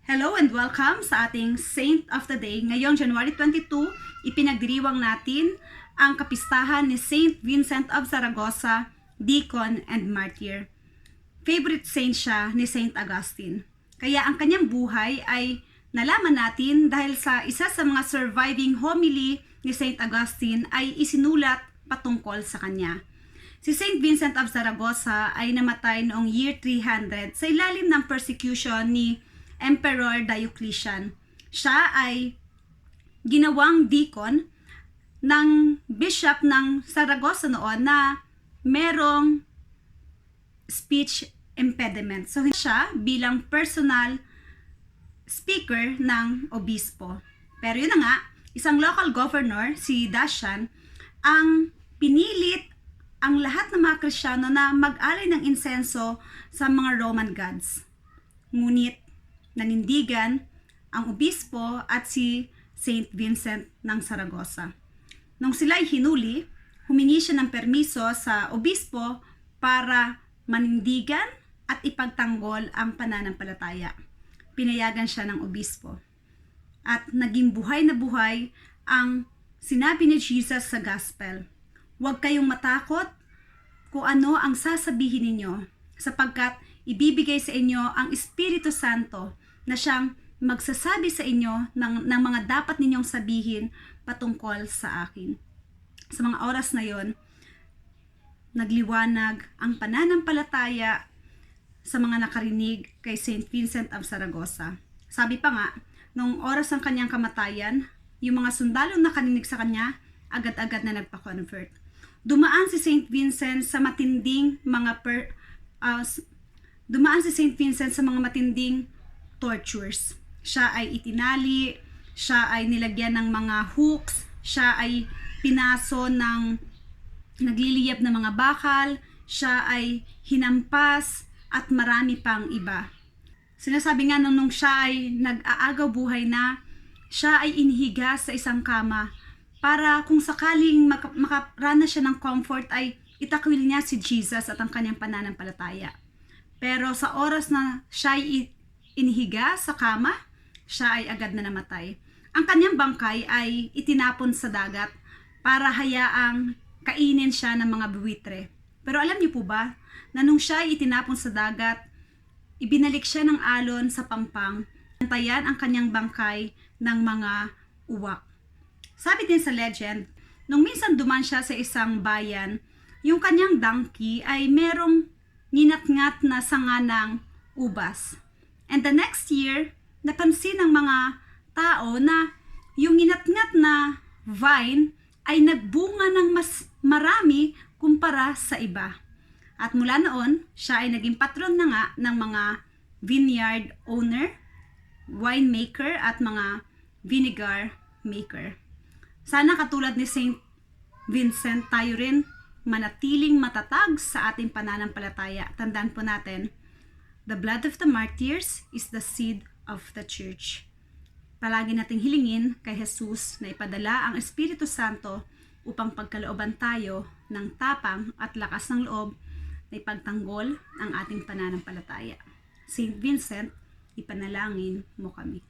Hello and welcome sa ating Saint of the Day. Ngayong January 22, ipinagdiriwang natin ang kapistahan ni Saint Vincent of Saragossa, Deacon and Martyr. Favorite saint siya ni Saint Augustine. Kaya ang kanyang buhay ay nalaman natin dahil sa isa sa mga surviving homily ni Saint Augustine ay isinulat patungkol sa kanya. Si Saint Vincent of Saragossa ay namatay noong year 300 sa ilalim ng persecution ni Emperor Diocletian. Siya ay ginawang deacon ng bishop ng Saragossa noon na merong speech impediment. So siya bilang personal speaker ng obispo. Pero yun na nga, isang local governor, si Dacian, ang pinilit ang lahat ng mga Kristiyano na mag-alay ng insenso sa mga Roman gods. Ngunit nanindigan ang obispo at si Saint Vincent ng Saragossa. Nung sila'y hinuli, humingi siya ng permiso sa obispo para manindigan at ipagtanggol ang pananampalataya. Pinayagan siya ng obispo. At naging buhay na buhay ang sinabi ni Jesus sa gospel. Huwag kayong matakot kung ano ang sasabihin ninyo, sapagkat ibibigay sa inyo ang Espiritu Santo na siyang magsasabi sa inyo ng mga dapat ninyong sabihin patungkol sa akin. Sa mga oras na yon, nagliwanag ang pananampalataya sa mga nakarinig kay Saint Vincent of Saragossa. Sabi pa nga, nung oras ng kanyang kamatayan, yung mga sundalong nakarinig sa kanya, agad-agad na nagpa-convert. Dumaan si Saint Vincent sa matinding tortures. Siya ay itinali, siya ay nilagyan ng mga hooks, siya ay pinaso ng nagliliyab na mga bakal, siya ay hinampas at marami pang iba. Sinasabi nga nung siya ay nag-aagaw buhay na, siya ay inihiga sa isang kama para kung sakaling makaranas siya ng comfort ay itakwil niya si Jesus at ang kanyang pananampalataya. Pero sa oras na siya ay inihiga sa kama, siya ay agad na namatay. Ang kanyang bangkay ay itinapon sa dagat para hayaang kainin siya ng mga buwitre. Pero alam niyo po ba na nung siya ay itinapon sa dagat, ibinalik siya ng alon sa pampang, nantayan ang kanyang bangkay ng mga uwak. Sabi din sa legend, nung minsan duman siya sa isang bayan, yung kanyang donkey ay merong ninatngat na sanga ng ubas. And the next year, napansin ng mga tao na yung ninatngat na vine ay nagbunga ng mas marami kumpara sa iba. At mula noon, siya ay naging patron na nga ng mga vineyard owner, winemaker at mga vinegar maker. Sana katulad ni Saint Vincent, tayo rin manatiling matatag sa ating pananampalataya. Tandaan po natin, the blood of the martyrs is the seed of the church. Palagi nating hilingin kay Jesus na ipadala ang Espiritu Santo upang pagkalooban tayo ng tapang at lakas ng loob na ipagtanggol ang ating pananampalataya. Saint Vincent, ipanalangin mo kami.